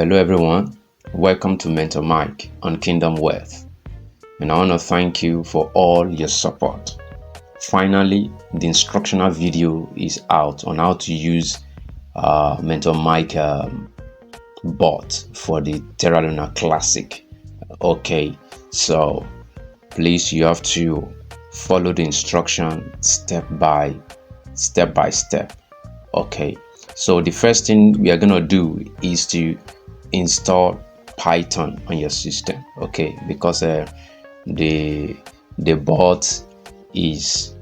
Hello everyone, welcome to Mentor Mike on Kingdom Wealth, and I want to thank you for all your support. Finally, the instructional video is out on how to use Mentor Mike bot for the Terra Luna Classic. Okay, so please, you have to follow the instruction step by step. Okay, so the first thing we are gonna do is to install Python on your system. Okay, because the bot is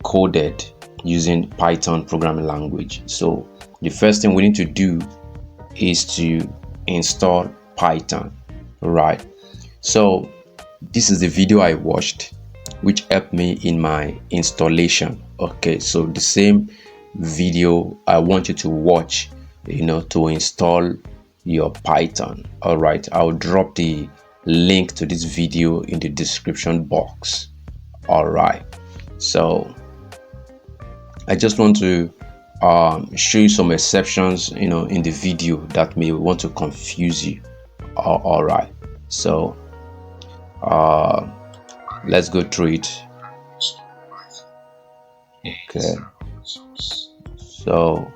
coded using Python programming language. So the first thing we need to do is to install Python. Right, so this is the video I watched which helped me in my installation. Okay, so the same video I want you to watch to install your Python. All right, I'll drop the link to this video in the description box. All right, so I just want to show you some exceptions in the video that may want to confuse you. All right, so let's go through it. Okay, so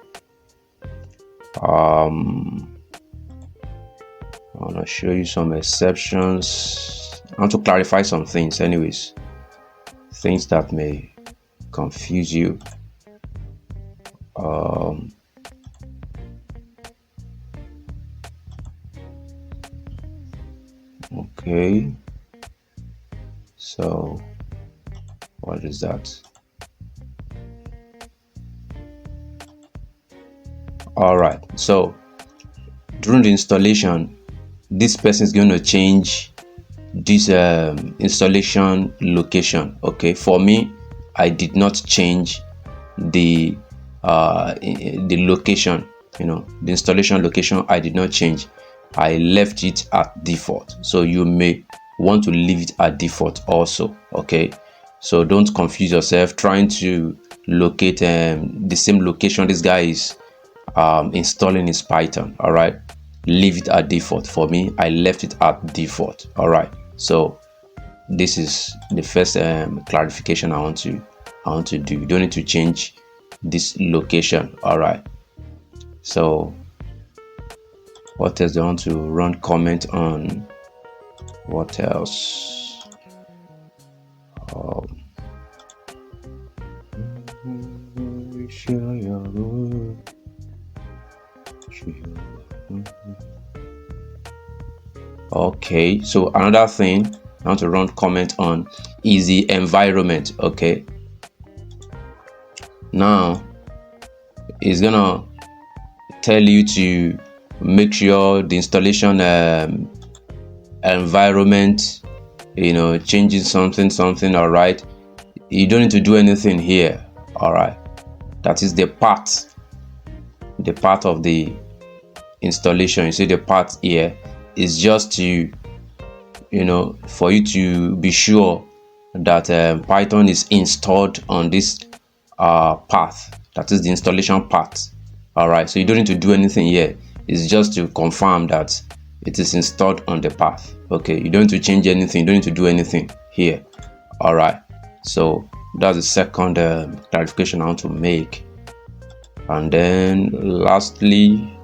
I want to show you some exceptions. I want to clarify some things anyways, things that may confuse you. Okay, so what is that? All right, so during the installation, this person is going to change this installation location. Okay, for me, I did not change the location. The installation location I did not change. I left it at default, so you may want to leave it at default also. Okay, so don't confuse yourself trying to locate the same location this guy is installing his Python. All right, leave it at default. For me, I left it at default. All right, so this is the first clarification I want to do. You don't need to change this location. All right, so what else do I want to run comment on? What else? Okay, so another thing I want to run comment on is the environment. Okay, now it's gonna tell you to make sure the installation environment changing something. All right, you don't need to do anything here. All right, that is the part of the installation. You see the part here is just to for you to be sure that Python is installed on this path, that is the installation path. All right, so you don't need to do anything here. It's just to confirm that it is installed on the path. Okay, you don't need to change anything, you don't need to do anything here. All right, so that's the second clarification I want to make. And then lastly,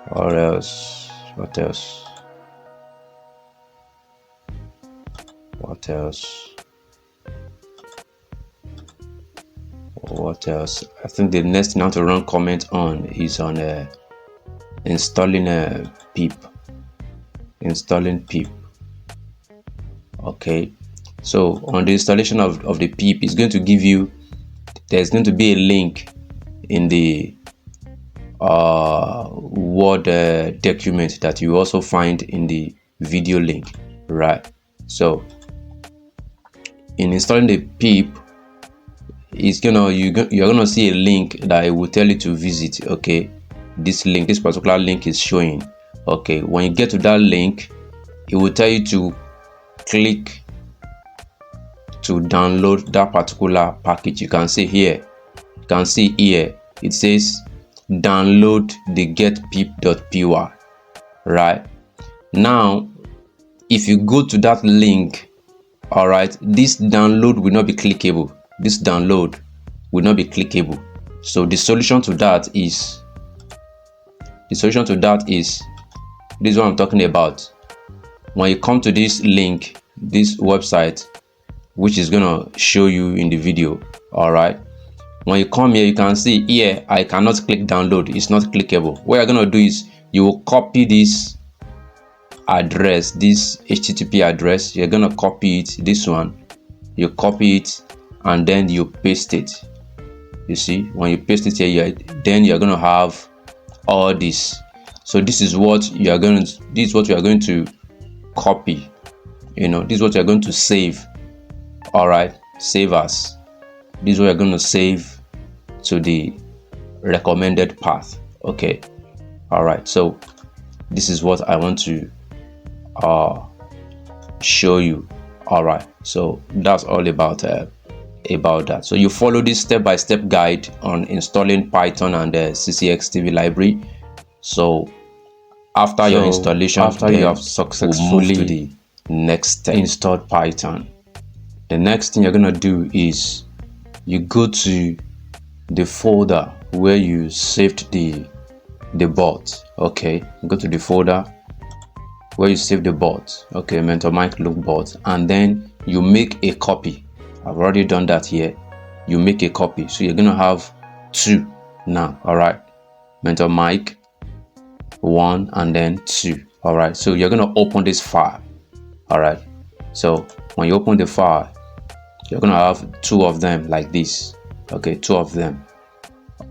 what else? I think the next thing I want to run comment on is on installing pip. Okay, so on the installation of the pip, it's going to give you, there's going to be a link in the Word document that you also find in the video link. Right, so in installing the pip, you're gonna see a link that it will tell you to visit. Okay, this particular link is showing. Okay, when you get to that link, it will tell you to click to download that particular package. You can see here it says download the getpip.py. right now, if you go to that link, all right, this download will not be clickable. So the solution to that is this is what I'm talking about. When you come to this link, this website, which is gonna show you in the video, all right, when you come here, you can see here I cannot click download. It's not clickable. What you're gonna do is you will copy this address, this HTTP address. You're gonna copy it, this one, you copy it, and then you paste it. You see, when you paste it here, then you're gonna have all this. So this is what you are going to copy. This is what you're going to save. All right, save as. This is what you're going to save to the recommended path. Okay, all right, so this is what I want to show you. All right, so that's all about that. So you follow this step-by-step guide on installing Python and the CCXTV library. So after your installation, you have successfully moved to the next step, installed Python. The next thing you're gonna do is you go to the folder where you saved the bot. Okay, go to the folder where you save the bot. Okay, MentorMike look bot, and then you make a copy. I've already done that here. You make a copy, so you're gonna have 2 now. All right, MentorMike 1 and then 2. All right, so you're gonna open this file. All right, so when you open the file, you're gonna have 2 of them like this. Okay, 2 of them.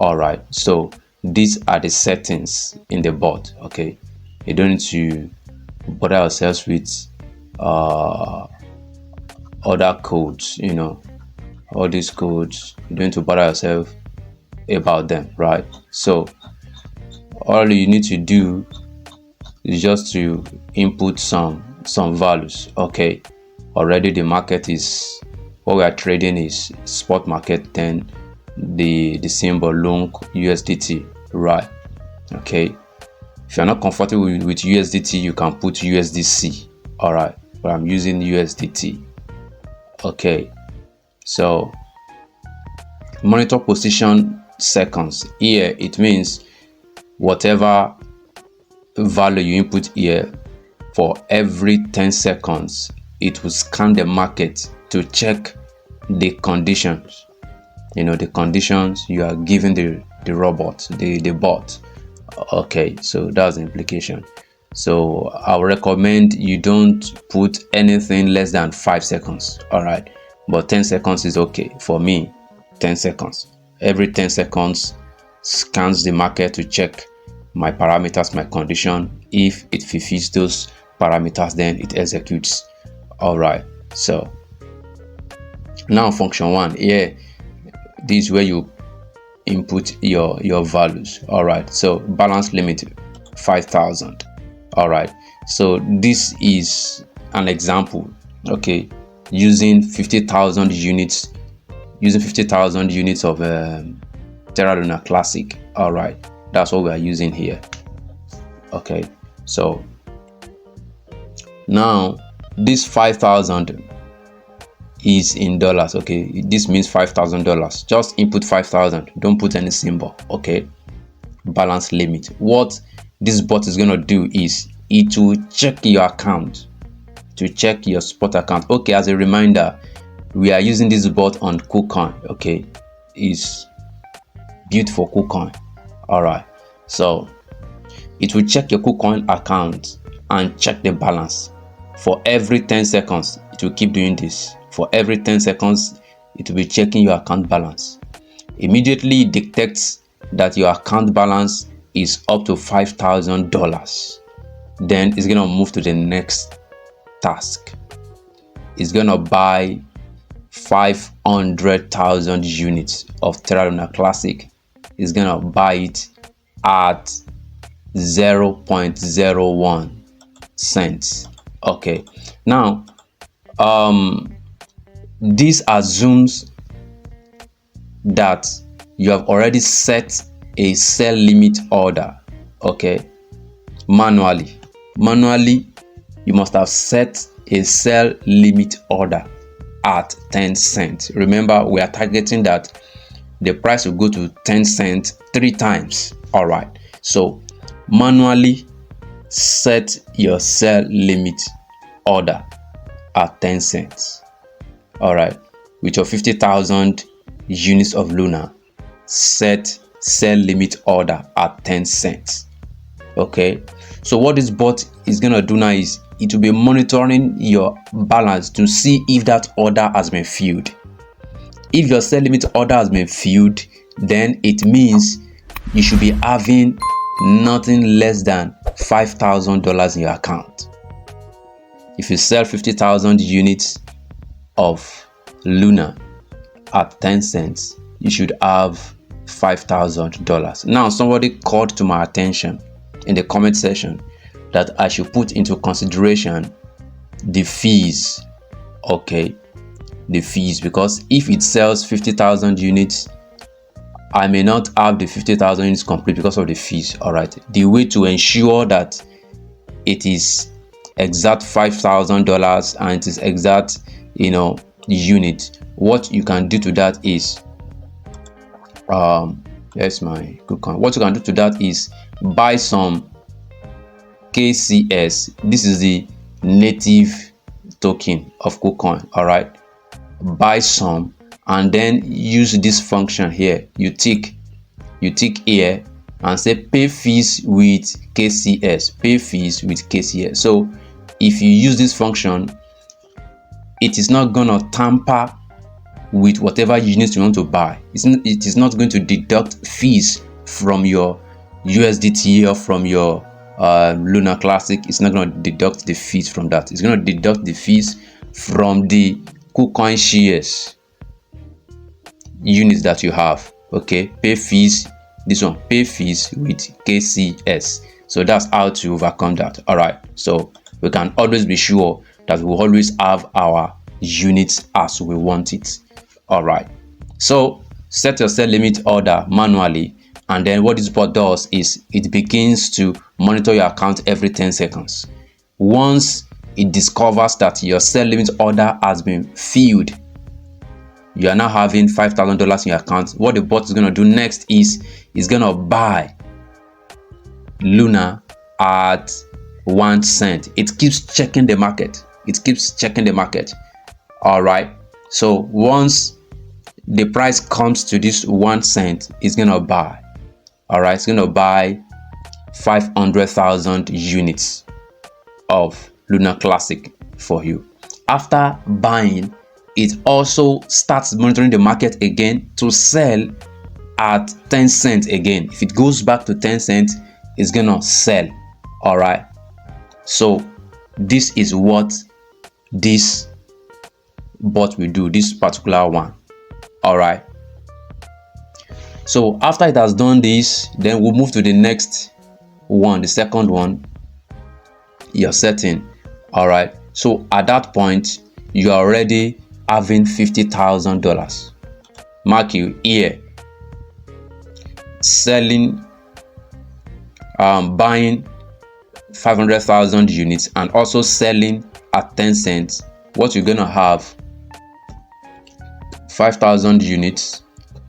All right, so these are the settings in the bot. Okay, you don't need to bother yourselves with other codes. All these codes, you don't need to bother yourself about them, right? So all you need to do is just to input some values. Okay, already the market is, what we are trading is spot market, then the symbol Lunc USDT, right? Okay, if you're not comfortable with USDT, you can put USDC. All right, but I'm using USDT. Okay, so monitor position seconds. Here it means whatever value you input here, for every 10 seconds it will scan the market to check the conditions, the conditions you are giving the robot, the bot. Okay, so that's the implication. So I would recommend you don't put anything less than 5 seconds. All right, but 10 seconds is okay for me. 10 seconds, every 10 seconds scans the market to check my parameters, my condition. If it fulfills those parameters, then it executes. All right, so now function 1 here, this is where you input your values. All right, so balance limit 5,000. all right, so this is an example. Okay, using 50,000 units of Terra Luna Classic. All right, that's what we are using here. Okay, so now this 5,000 is in dollars. Okay, this means $5,000. Just input 5,000, don't put any symbol. Okay, balance limit. What this bot is gonna do is it will check your account, to check your spot account. Okay, as a reminder, we are using this bot on KuCoin. Okay, it's built for KuCoin. All right, so it will check your KuCoin account and check the balance. For every 10 seconds it will keep doing this. For every 10 seconds it will be checking your account balance. Immediately it detects that your account balance is up to $5,000, then it's gonna move to the next task. It's gonna buy 500,000 units of Terra Luna Classic. It's gonna buy it at 0.01 cents. Okay, now this assumes that you have already set a sell limit order, okay, manually, you must have set a sell limit order at 10 cents. Remember, we are targeting that the price will go to 10 cents 3 times. All right, so manually set your sell limit order at 10 cents. All right, with your 50,000 units of Luna, set sell limit order at 10 cents. Okay, so what this bot is gonna do now is it will be monitoring your balance to see if that order has been filled. If your sell limit order has been filled, then it means you should be having nothing less than $5,000 in your account. If you sell 50,000 units of Luna at 10 cents, you should have $5,000. Now, somebody called to my attention in the comment section that I should put into consideration the fees. Okay, the fees, because if it sells 50,000 units, I may not have the 50,000 units complete because of the fees. All right, the way to ensure that it is exact $5,000 and it is exact, unit, what you can do to that is that's my coupon. What you can do to that is buy some KCS. This is the native token of KuCoin. All right, buy some and then use this function here. You tick here and say pay fees with KCS, pay fees with KCS. So if you use this function, it is not gonna tamper with whatever units you want to buy. It is not going to deduct fees from your USDT or from your Luna Classic. It's not going to deduct the fees from that. It's going to deduct the fees from the KuCoin shares units that you have. Okay, pay fees. This one, pay fees with KCS. So that's how to overcome that. All right, so we can always be sure that we always have our units as we want it. All right, so set your sell limit order manually, and then what this bot does is it begins to monitor your account every 10 seconds. Once it discovers that your sell limit order has been filled, you are now having $5,000 in your account. What the bot is going to do next is it's going to buy Luna at 1 cent. It keeps checking the market. All right, so once the price comes to this 1 cent, it's going to buy. All right, it's going to buy 500,000 units of Luna Classic for you. After buying, it also starts monitoring the market again to sell at 10 cents again. If it goes back to 10 cents, it's gonna sell. All right, so this is what this bot will do, this particular one. All right, so after it has done this, then we'll move to the next one, the second one, your setting. All right, so at that point you are already having $50,000. Mark you here, selling, buying 500,000 units and also selling at 10 cents. What you're gonna have, 5,000 units,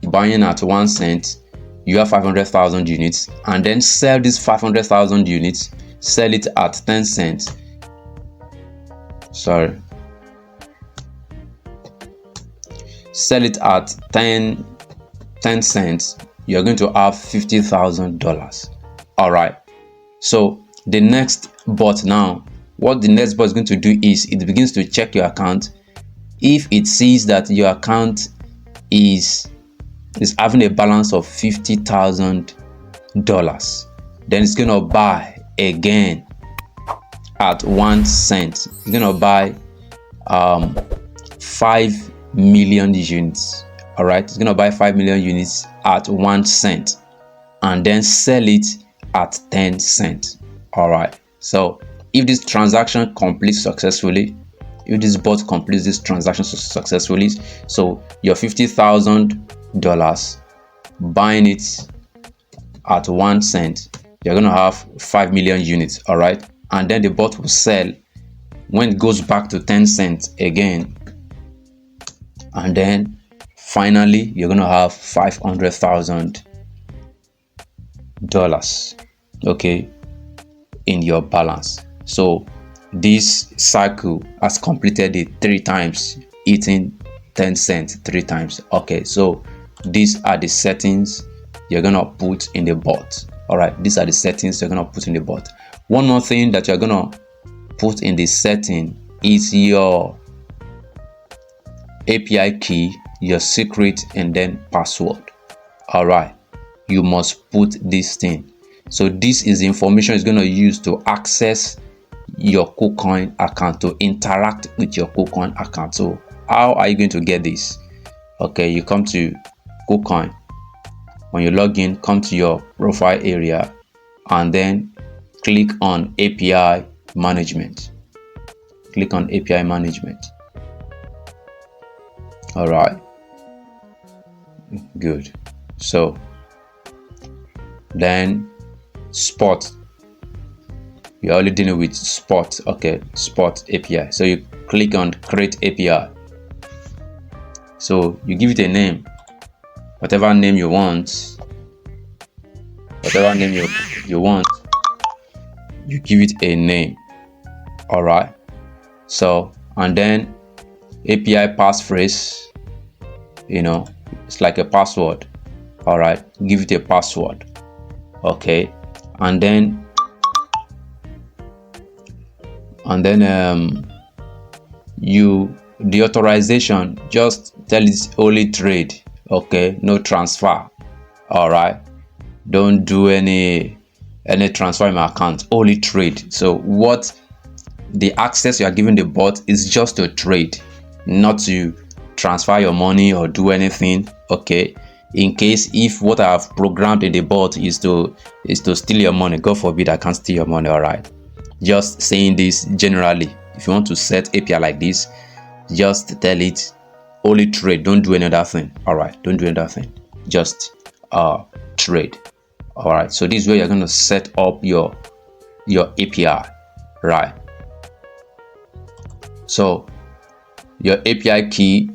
buying at 1 cent, you have 500,000 units, and then sell these 500,000 units, sell it at 10 cents. Sell it at 10 cents, you're going to have $50,000. All right, so the next bot now, what the next bot is going to do is it begins to check your account. If it sees that your account is having a balance of $50,000, then it's going to buy again at 1 cent. It's going to buy 5 million units. All right, it's going to buy 5 million units at 1 cent and then sell it at 10 cents. All right, so if this transaction completes successfully, if this bot completes this transaction successfully, so your $50,000, buying it at 1 cent, you're gonna have 5 million units. All right, and then the bot will sell when it goes back to 10 cents again, and then finally you're gonna have $500,000, okay, in your balance. So this cycle has completed it 3 times, eating 10 cents 3 times. Okay, so these are the settings you're gonna put in the bot. All right, these are the settings you're gonna put in the bot. One more thing that you're gonna put in the setting is your API key, your secret, and then password. All right, you must put this thing. So this is the information is going to use to access your KuCoin account, to interact with your KuCoin account. So how are you going to get this? Okay, you come to KuCoin. When you log in, come to your profile area and then click on API management. Click on API management. All right, good. So then spot, you're only dealing with spot. Okay, spot API. So you click on create API. So you give it a name, whatever name you want, you want, you give it a name. All right, so and then API passphrase, it's like a password. All right, give it a password. Okay, and then the authorization, just tell it only trade. Okay, no transfer. All right, don't do any transfer in my account, only trade. So what the access you are giving the bot is just to trade, not to transfer your money or do anything. Okay, in case if what I have programmed in the bot is to steal your money, God forbid I can't steal your money. All right, just saying this generally. If you want to set API like this, just tell it only trade, don't do any other thing. All right, don't do another thing, just trade. All right, so this is where you're going to set up your API, right? So your API key,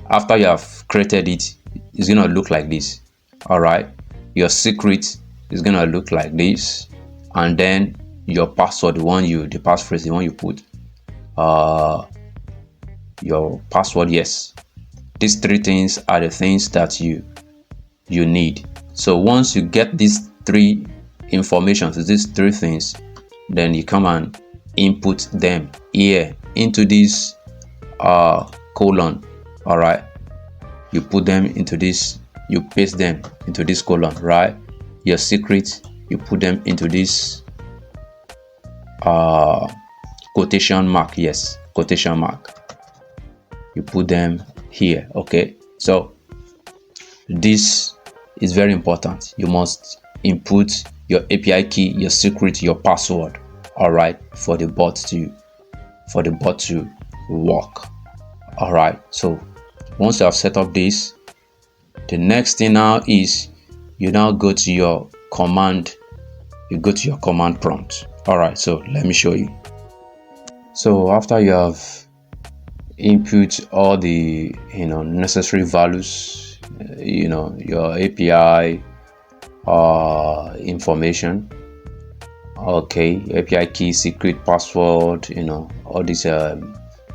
after you have created it, is going to look like this. All right, your secret is going to look like this, and then your password, the passphrase, the one you put, your password. Yes, these 3 things are the things that you need. So once you get these 3 informations, these 3 things, then you come and input them here into this colon. All right, you put them into this, you paste them into this colon, right? Your secret, you put them into this quotation mark. Yes, quotation mark, you put them here. Okay, so this is very important. You must input your API key, your secret, your password. All right, for the bot to work. All right, so once you have set up this, the next thing now is you now go to your command. You go to your command prompt. All right, so let me show you. So after you have input all the necessary values, your API information, okay, API key, secret, password, all these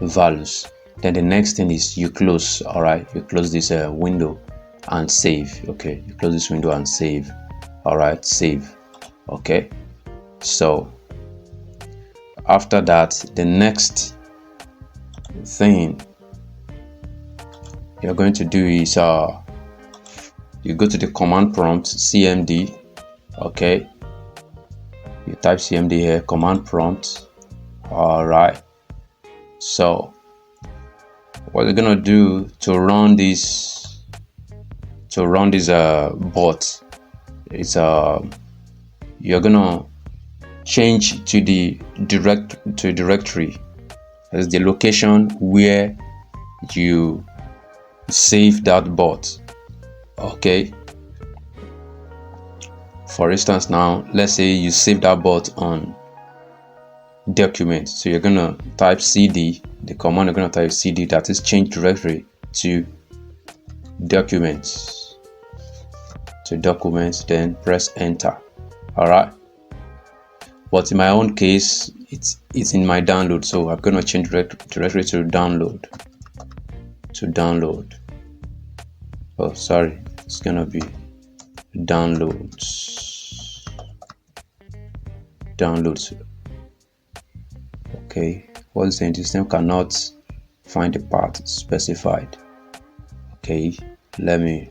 values, then the next thing is you close. All right, you close this window and save. Okay, you close this window and save. All right, save. Okay, so after that, the next thing you're going to do is you go to the command prompt, CMD. Okay, you type CMD here, command prompt. All right, so what you're gonna do to run this bot is you're gonna change to the directory as the location where you save that bot. Okay, For instance, now let's say you save that bot on document, so you're gonna type cd, the command you're gonna type cd, that is change directory to documents, then press enter. All right, but in my own case it's in my download, so I'm gonna change directory to download. Oh sorry, it's gonna be downloads. Okay, what's the system cannot find the path specified. Okay, let me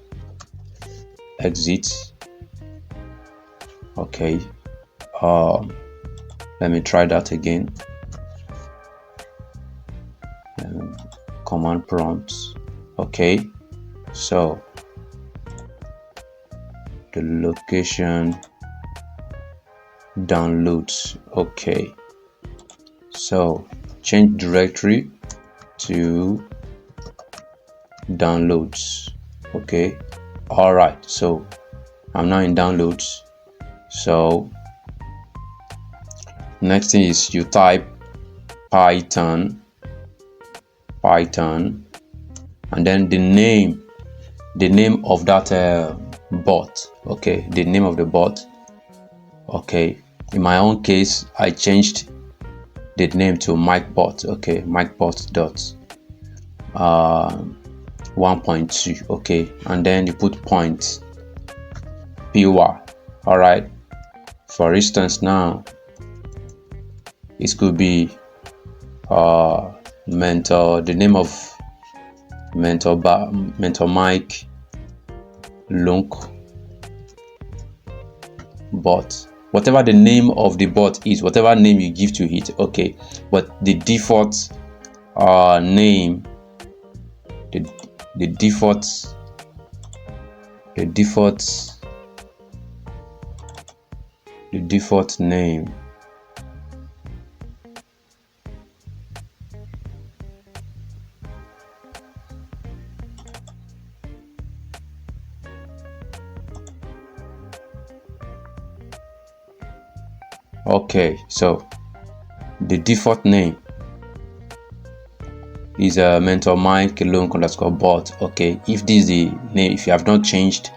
exit. Okay, let me try that again. Command prompts. Okay, so the location downloads. Okay, so change directory to downloads. Okay, all right, so I'm now in downloads. So next thing is you type Python, and then the name of that bot. Okay, the name of the bot. Okay, in my own case I changed the name to MikeBot. Okay, MikeBot dot 1.2. okay, and then you put point py. All right, for instance, now it could be mentor, the name of MentorMike Lunc bot, whatever the name of the bot is, whatever name you give to it. Okay, but the default name, the default name okay, so the default name is a MentorMike Lunc underscore bot. Okay, if this is the name, if you have not changed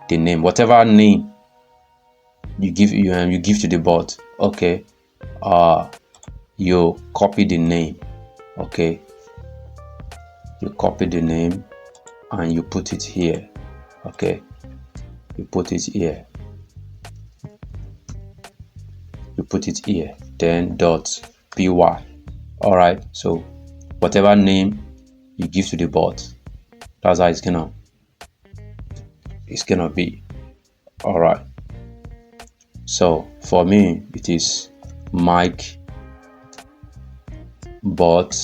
the name, whatever name you give to the bot, okay, you copy the name. Okay, you copy the name and you put it here. Okay, you put it here, then dot py. All right, so whatever name you give to the bot, that's how it's gonna be. All right, so for me it is Mike bot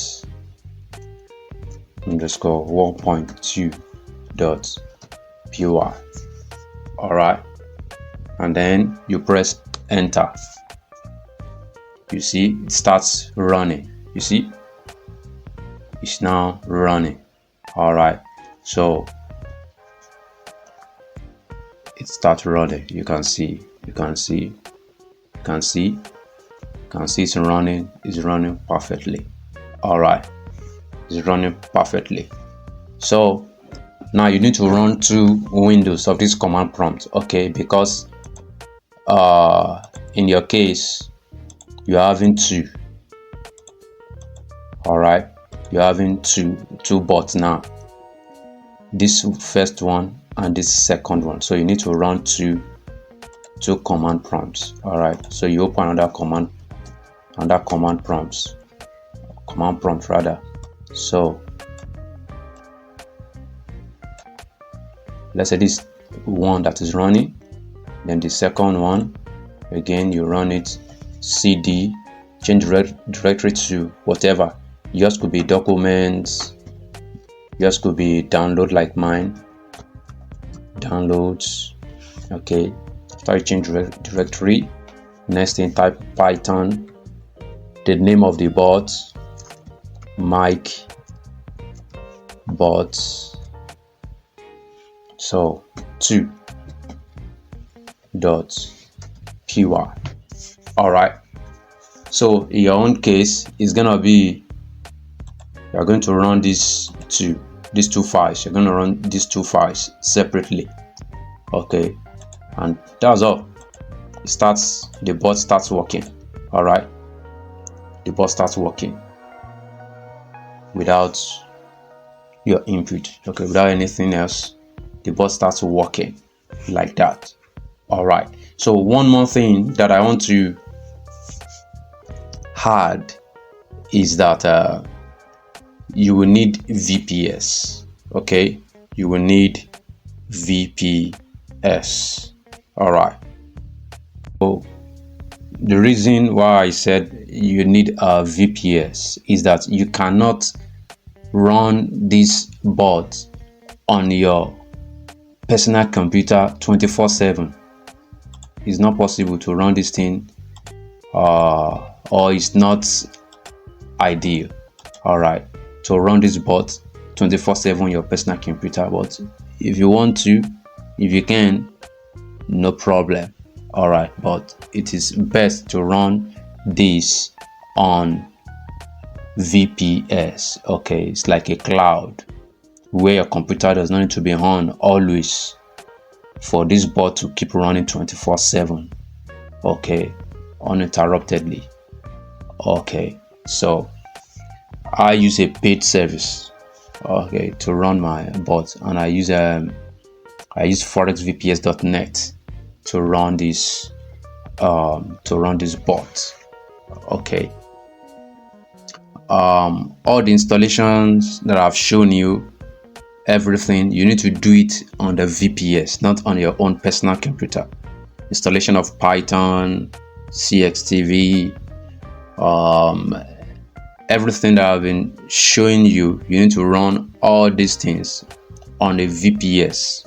underscore 1.2 dot py. All right, and then you press enter. You see it starts running. You see it's now running. All right, so it starts running. You can see it's running. It's running perfectly. All right, it's running perfectly. So now you need to run 2 windows of this command prompt. Okay, because in your case you're having 2. All right, you're having two bots now, this first one and this second one, so you need to run two command prompts. All right, so you open another command prompt rather. So let's say this one that is running, then the second one again you run it cd, change directory to whatever. Yours could be documents, yours could be download like mine, downloads. Okay, after you change directory, next thing type Python, the name of the bot, Mike bot, so 2. All right, so in your own case, it's gonna be, you're going to run these two files. You're going to run these two files separately. Okay, and that's all. The bot starts working. All right, the bot starts working without your input. Okay, without anything else, the bot starts working like that. All right, so one more thing that I want to add is that you will need VPS. Okay, you will need VPS. All right, so the reason why I said you need a VPS is that you cannot run this bot on your personal computer 24/7. It's not possible to run this thing, or it's not ideal. All right, to run this bot 24/7 on your personal computer, but if you want to, if you can, no problem. All right, but it is best to run this on VPS. Okay, it's like a cloud where your computer does not need to be on always for this bot to keep running 24/7. Okay, uninterruptedly. Okay, so I use a paid service, okay, to run my bot, and I use forexvps.net to run this bot. Okay, all the installations that I've shown you, everything, you need to do it on the VPS, not on your own personal computer. Installation of Python, CXTV, everything that I've been showing you, you need to run all these things on a VPS.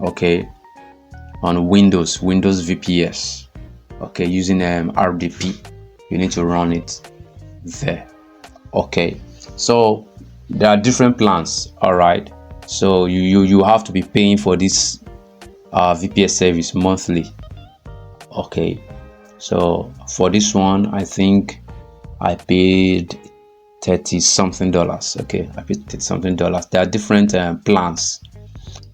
Okay, on Windows VPS. Okay, using RDP, you need to run it there. Okay, so there are different plans. All right, so you have to be paying for this VPS service monthly. Okay, so for this one, I think I paid $30-something. Okay, I paid $30-something. There are different plans.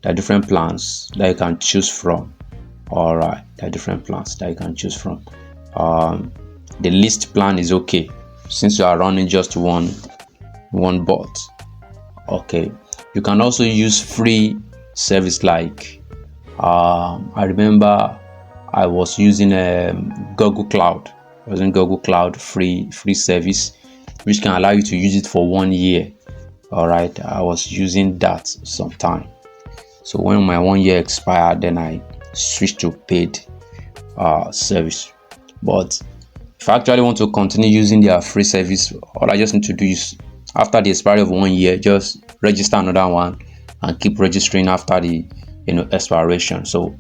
There are different plans that you can choose from. All right, there are different plans that you can choose from. The least plan is okay since you are running just one bot. Okay, you can also use free service like I remember I was using Google Cloud. I was in Google Cloud free service, which can allow you to use it for 1 year. All right, I was using that sometime. So when my 1 year expired, then I switched to paid service. But if I actually want to continue using their free service, all I just need to do is, after the expiry of 1 year, just register another one and keep registering after the expiration. So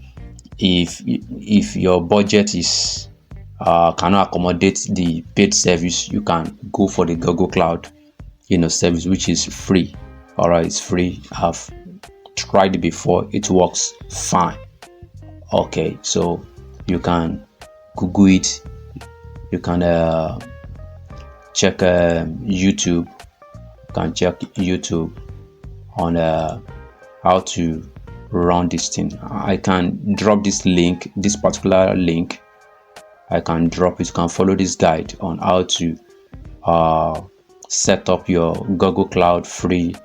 if your budget is cannot accommodate the paid service, you can go for the Google Cloud service, which is free. All right, it's free. I've tried it before, it works fine. Okay, so you can Google it, you can check YouTube. You can check YouTube on how to run this thing. I can drop this particular link. I can drop it. You can follow this guide on how to set up your Google Cloud free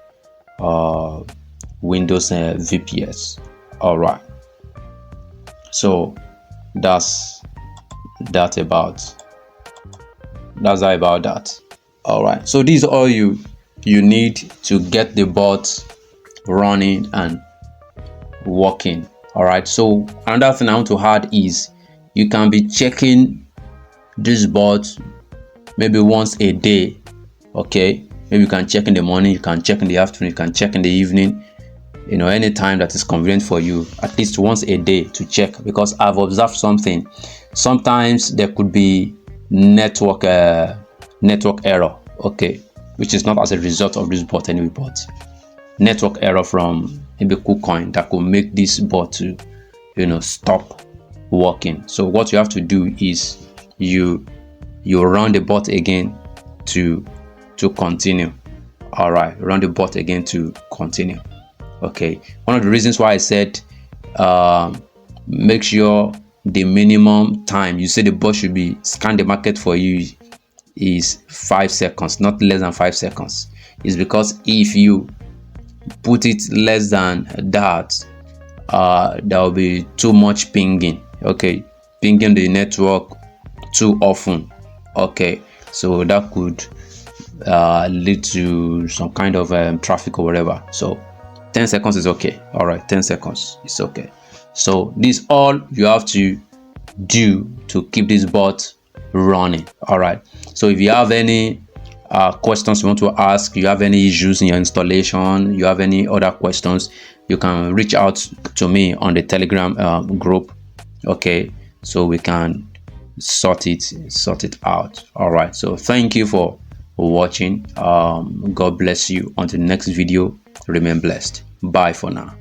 Windows VPS. All right, so that's about that. All right, so these are all you need to get the bot running and working. All right, so another thing I want to add is you can be checking this bot maybe once a day. Okay, maybe you can check in the morning, you can check in the afternoon, you can check in the evening, any time that is convenient for you, at least once a day to check, because I've observed something. Sometimes there could be network error, okay, which is not as a result of this bot anyway, but network error from maybe KuCoin that could make this bot to stop working. So what you have to do is you run the bot again to continue. All right, run the bot again to continue. Okay, one of the reasons why I said make sure the minimum time you say the bot should be scan the market for you is 5 seconds, not less than 5 seconds, is because if you put it less than that, there will be too much pinging. Okay, pinging the network too often. Okay, so that could lead to some kind of traffic or whatever. So 10 seconds is okay. All right, 10 seconds is okay. So this is all you have to do to keep this bot running. All right, so if you have any questions you want to ask, you have any issues in your installation, you have any other questions, you can reach out to me on the Telegram group. Okay, so we can sort it out. All right, so thank you for watching. God bless you. Until the next video, remain blessed. Bye for now.